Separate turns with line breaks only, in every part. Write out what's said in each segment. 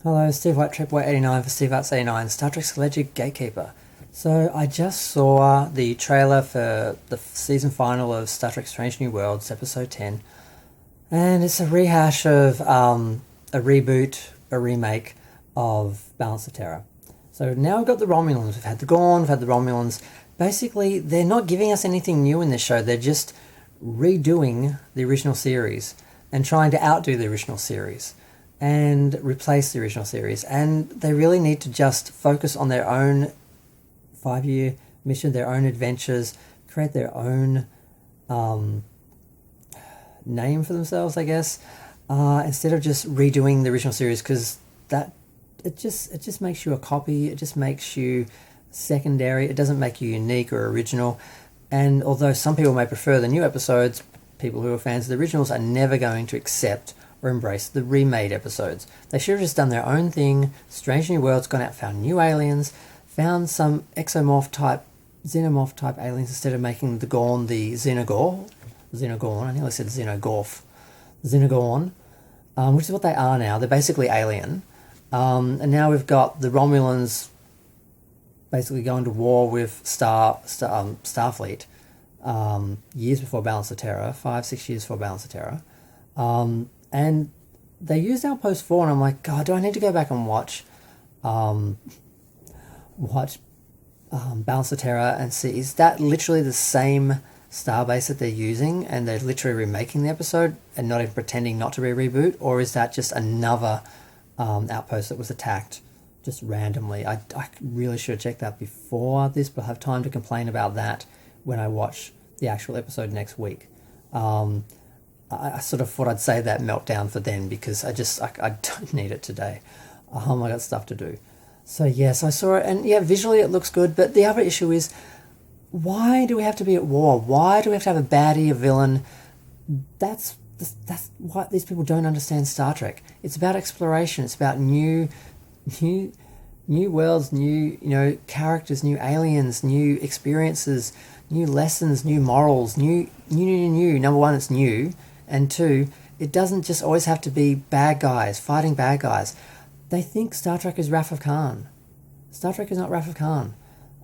Hello, Steve White, Trip White 89 for Steve Arts 89, Star Trek's Alleged Gatekeeper. So I just saw the trailer for the season final of Star Trek Strange New Worlds, episode 10, and it's a rehash of a reboot, a remake of Balance of Terror. So now we've got the Romulans, we've had the Gorn, we've had the Romulans. Basically, they're not giving us anything new in this show, they're just redoing the original series and trying to outdo the original series and replace the original series, and they really need to just focus on their own 5-year mission, their own adventures, create their own name for themselves, I guess, instead of just redoing the original series, because that it just makes you a copy, it just makes you secondary, it doesn't make you unique or original. And although some people may prefer the new episodes, people who are fans of the originals are never going to accept or embrace the remade episodes. They should have just done their own thing. Strange New Worlds, gone out, found new aliens, found some exomorph type, xenomorph type aliens, instead of making the Gorn the Xenogorn, I nearly said Xenogorf, Xenogorn, which is what they are now. They're basically alien. And now we've got the Romulans basically going to war with Starfleet years before Balance of Terror, 5-6 years before Balance of Terror. And they used Outpost 4, and I'm like, God, do I need to go back and watch Balance of Terror and see, is that literally the same starbase that they're using and they're literally remaking the episode and not even pretending not to be a reboot? Or is that just another outpost that was attacked just randomly? I really should have checked that before this, but I'll have time to complain about that when I watch the actual episode next week. I sort of thought I'd save that meltdown for then, because I don't need it today. I got stuff to do. So yes, I saw it, and yeah, visually it looks good, but the other issue is, why do we have to be at war? Why do we have to have a baddie, a villain? That's why these people don't understand Star Trek. It's about exploration. It's about new worlds, new characters, new aliens, new experiences, new lessons, new morals, new. Number one, it's new. And two, it doesn't just always have to be bad guys, fighting bad guys. They think Star Trek is Wrath of Khan. Star Trek is not Wrath of Khan.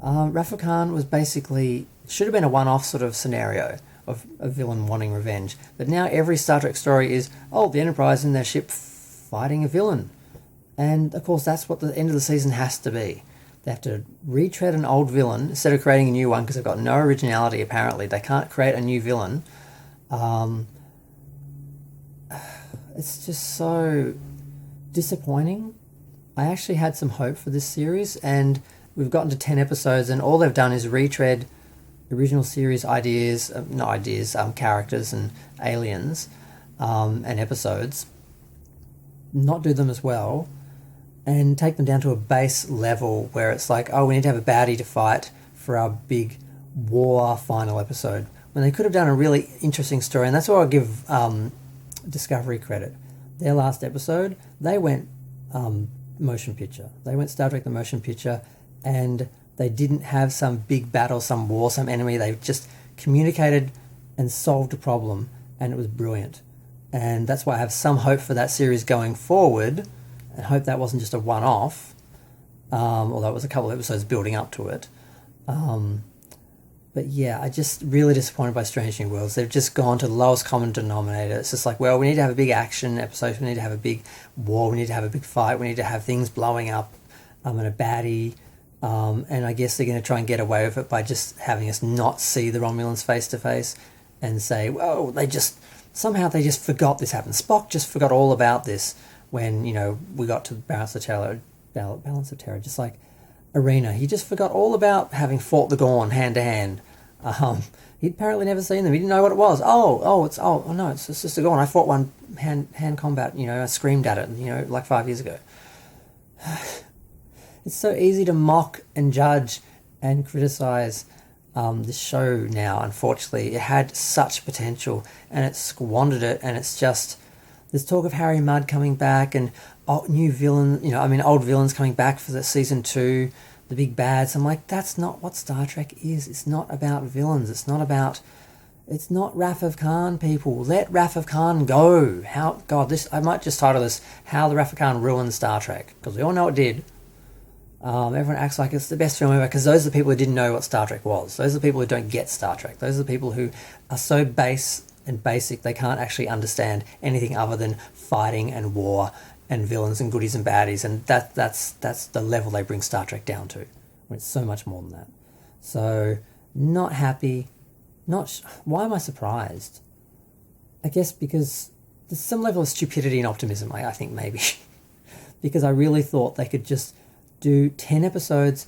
Wrath of Khan was basically, should have been a one-off sort of scenario of a villain wanting revenge. But now every Star Trek story is, the Enterprise in their ship fighting a villain. And of course that's what the end of the season has to be. They have to retread an old villain instead of creating a new one, because they've got no originality apparently. They can't create a new villain. It's just so disappointing. I actually had some hope for this series, and we've gotten to 10 episodes, and all they've done is retread original series characters and aliens and episodes, not do them as well, and take them down to a base level where it's like, we need to have a baddie to fight for our big war final episode, when they could have done a really interesting story. And that's why I'll give Discovery credit. Their last episode, they went motion picture. They went Star Trek the motion picture, and they didn't have some big battle, some war, some enemy. They just communicated and solved a problem, and it was brilliant. And that's why I have some hope for that series going forward, and hope that wasn't just a one-off, although it was a couple of episodes building up to it. But yeah, I just really disappointed by Strange New Worlds. They've just gone to the lowest common denominator. It's just like, we need to have a big action episode, we need to have a big war, we need to have a big fight, we need to have things blowing up, and a baddie. And I guess they're going to try and get away with it by just having us not see the Romulans face to face and say, they just forgot this happened. Spock just forgot all about this when, we got to Balance of Terror, just like Arena. He just forgot all about having fought the Gorn hand to hand. He'd apparently never seen them. He didn't know what it was. It's just a Gorn. I fought one hand combat. I screamed at it. Like 5 years ago. It's so easy to mock and judge and criticize this show now. Unfortunately, it had such potential and it squandered it. And it's just, there's talk of Harry Mudd coming back and new villain, old villains coming back for the season 2, the big bads. I'm like, that's not what Star Trek is. It's not about villains. It's It's not Wrath of Khan, people. Let Wrath of Khan go. How, God, this, I might just title this, How the Wrath of Khan Ruined Star Trek, because we all know it did. Everyone acts like it's the best film ever, because those are the people who didn't know what Star Trek was. Those are the people who don't get Star Trek. Those are the people who are so base and basic they can't actually understand anything other than fighting and war and villains and goodies and baddies, and that's the level they bring Star Trek down to, when it's so much more than that. So, not happy. Why am I surprised? I guess because there's some level of stupidity and optimism, I think, maybe. Because I really thought they could just do 10 episodes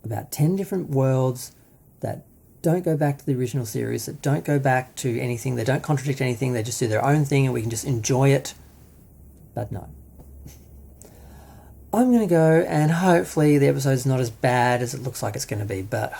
about 10 different worlds that don't go back to the original series, that don't go back to anything, they don't contradict anything, they just do their own thing and we can just enjoy it. But no. I'm going to go, and hopefully the episode's not as bad as it looks like it's going to be, but